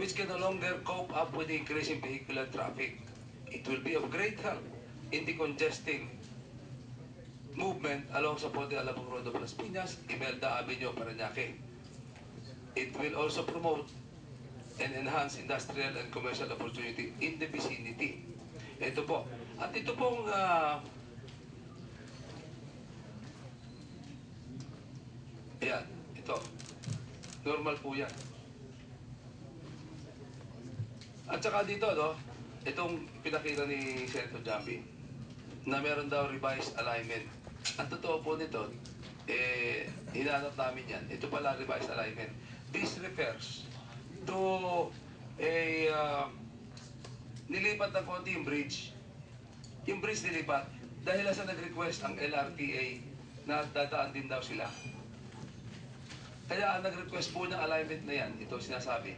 which can no longer cope up with the increasing vehicular traffic. It will be of great help in decongesting movement along sa Ponte Alabang Road of Las Piñas, Imelda Avenue, Parañaque. It will also promote and enhance industrial and commercial opportunity in the vicinity. Ito po. At ito pong ayan, ito. Normal po yan. At saka dito, no, itong pinakita ni Senator Jambi na meron daw revised alignment. Ang totoo po nito, hinanap namin yan. Ito pala revised alignment. This refers to nilipat ng konti yung bridge. Yung bridge nilipat dahil sa nag-request ang LRTA na dadaan din daw sila. Kaya ang nag-request po ng alignment na yan, ito sinasabi,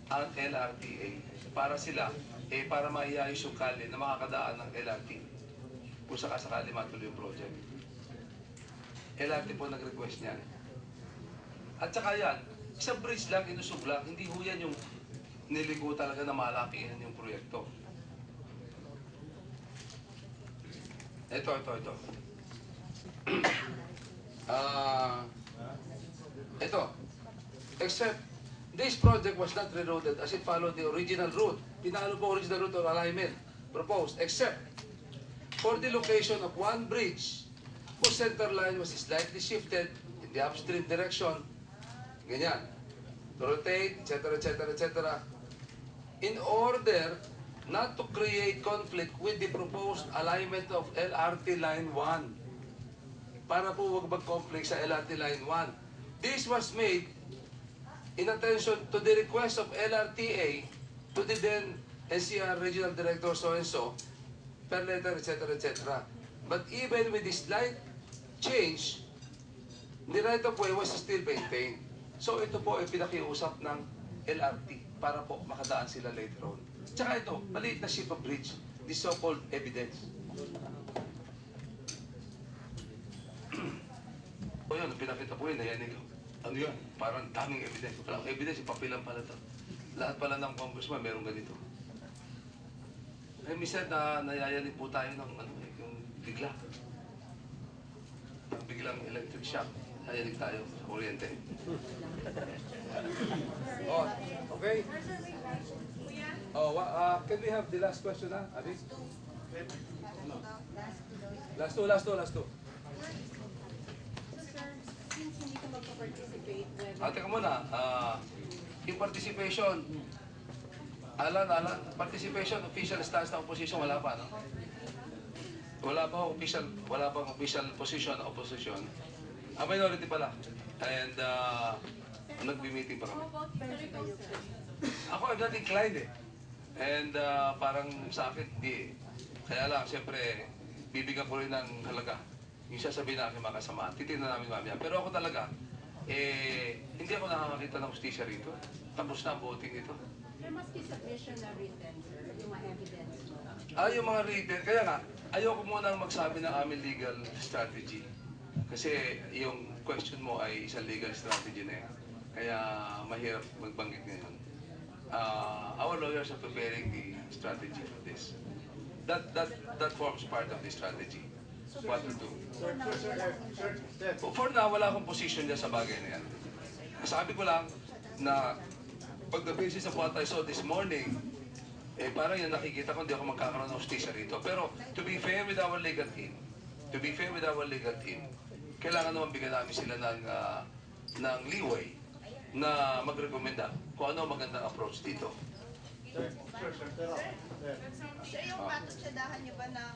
ang LRTA para sila, para maiayos yung kali na makakadaan ng LRT kung sakasakali matuloy yung project. LRT po nag-request niyan. At saka yan, isang bridge lang, inusog lang, hindi ho yan yung niligo talaga na malakihan yung proyekto. Ito. Ito. Except, this project was not rerouted as it followed the original route. Pinalo po original route or alignment proposed, except for the location of one bridge whose center line was slightly shifted in the upstream direction. Ganyan. To rotate, etc. In order not to create conflict with the proposed alignment of LRT Line 1. Para po wag mag-conflict sa LRT Line 1. This was made in attention to the request of LRTA to the then NCR Regional Director so-and-so per letter, etc. But even with this slight change, the right of way was still maintained. So ito po ay pinakiusap ng LRT para po makadaan sila later on. Tsaka ito, maliit na ship of bridge, the so-called evidence. O yun, pinakita po yun, ayan ito. Ano yan? Parang daming evidence. Walang evidence, ipapilan pala ito. Lahat pala ng congressman, meron ganito. Minsan nayayanig po tayo ng yung bigla. Biglang electric shock. Nayayanig tayo sa kuryente. Oh, okay. Can we have the last question na, Abi? Last two. Since hindi ka magpa-participate, Teka muna, yung participation, Alan, participation, official stance ng opposition, wala pa, no? Wala pa official position ng opposition. Minority pala. And, nagbi-meeting pa kami. Ako, I'm not inclined eh. And, parang sa akin, hindi eh. Kaya lang, siyempre, bibigyan ko rin ng halaga. Yung sasabihin na aking makasamaan. Titignan namin mamaya. Pero ako talaga, hindi ako nakakakita ng justisya rito. Tapos na ang voting ito. There must be submission na written, sir, yung mga evidence mo. Yung mga written. Kaya nga, ayoko munang magsabi ng aming legal strategy. Kasi yung question mo ay isang legal strategy na yan. Kaya mahirap magbanggit ngayon. Our lawyers are preparing the strategy for this. That forms part of the strategy. What to do. For now, wala akong position niya sa bagay na yan. Sabi ko lang na pag the-basis of what I saw this morning, parang yung nakikita ko, hindi ako magkakaroon ng justisya rito. Pero to be fair with our legal team, kailangan naman bigyan namin sila ng leeway na magrekomenda kung ano magandang approach dito. Sir, yung patutsadahan niyo ba ng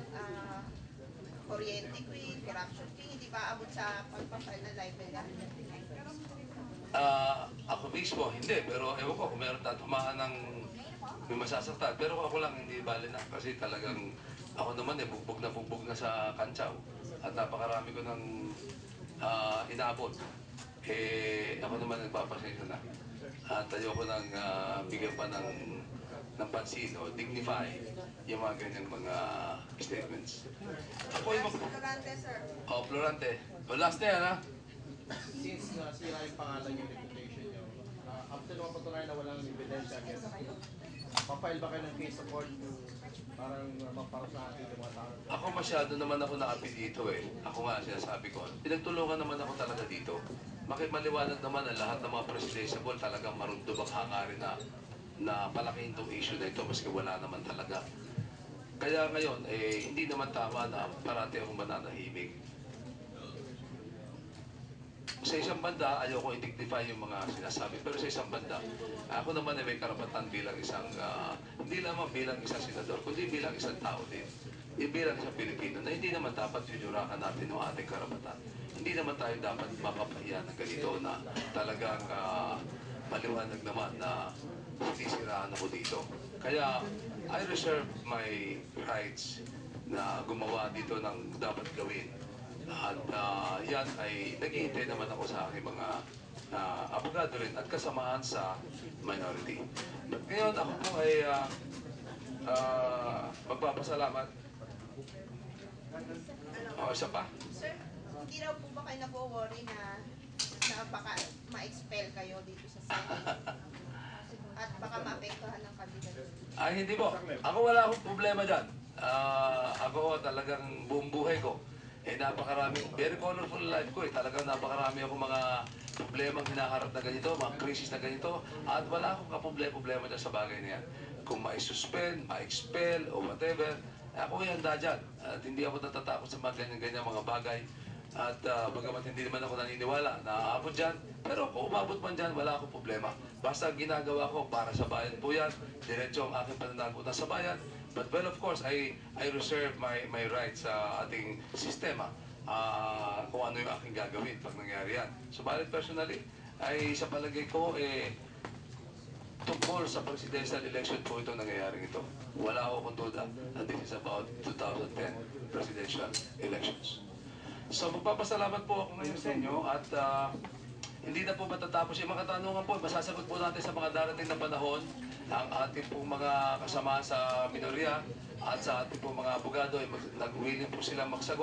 kuryente fee, corruption fee, hindi ba abot sa pagpapile na libel? Ako mismo, hindi. Pero ewan ko kung meron tatamaan ng may masasaktan. Pero ako lang hindi bali na. Kasi talagang ako naman bugbog na sa kantsaw. At napakarami ko ng inaabot. Ako naman nagpapasensya na. At ayoko nang bigyan pa ng pansin o dignify yung mga ganyang mga statements. Ako yung Florante, sir. Florante. Last na yan, ha? Since nasira yung pangalan yung reputation nyo, after naman patunayan na walang ebidensya, against, pa-file ba kayo ng case sa court yung parang maparusahan dito mga tao? Ako masyado naman ako na-appeal dito eh. Ako nga sinasabi ko, pinagtulungan naman ako talaga dito. Maliwanag naman na lahat ng mga presidential talagang marundog ang hangarin na palakihin itong issue na ito maski wala naman talaga. Kaya ngayon, hindi naman tama na parati akong mananahimik. Sa isang banda, ayoko i-dignify yung mga sinasabi. Pero sa isang banda, ako naman ay may karapatan bilang isang, hindi lamang bilang isang senador, kundi bilang isang tao din. Bilang isang Pilipino na hindi naman dapat yuyurakan natin ang ating karapatan. Hindi naman tayo dapat mapapahiya ng ganito na talagang maliwanag naman na hindi siraan ako dito. Kaya, I reserve my rights na gumawa dito ng dapat gawin. At yan ay naghihintay naman ako sa aking mga abogado rin at kasamahan sa minority. Ngayon ako po ay magpapasalamat. O, isa pa. Sir, hindi raw po ba kayo nag-worry na baka ma-expel kayo dito sa Senate? At baka maapektuhan ng kandidato? Ay, hindi po. Ako wala akong problema dyan. Ako talagang buong buhay ko. Napakaraming, very colorful life ko eh. Talagang napakarami ako mga problemang hinaharap na ganito, mga crisis na ganito. At wala akong kaproblema dyan sa bagay na yan. Kung ma-suspend, ma-expel, o whatever, ako ay handa dyan. At hindi ako natatakot sa mga ganyan-ganyan mga bagay. At bagamat hindi naman ako naniniwala na aabot dyan, pero kung umabot man dyan, wala akong problema. Basta ginagawa ko para sa bayan po yan, diretso ang aking pananagutan sa bayan. But well, of course, I reserve my rights sa ating sistema kung ano yung aking gagawin pag nangyari yan. Subalit personally, ay sa palagay ko, tungkol sa presidential election po ito nangyayaring ito. Wala akong duda na this is about 2010 presidential elections. So magpapasalamat po ako ngayon sa inyo at hindi na po matatapos yung mga katanungan po. Masasagot po natin sa mga darating na panahon ang ating pong mga kasama sa minorya at sa ating pong mga abogado ay nag-willing po silang magsagot.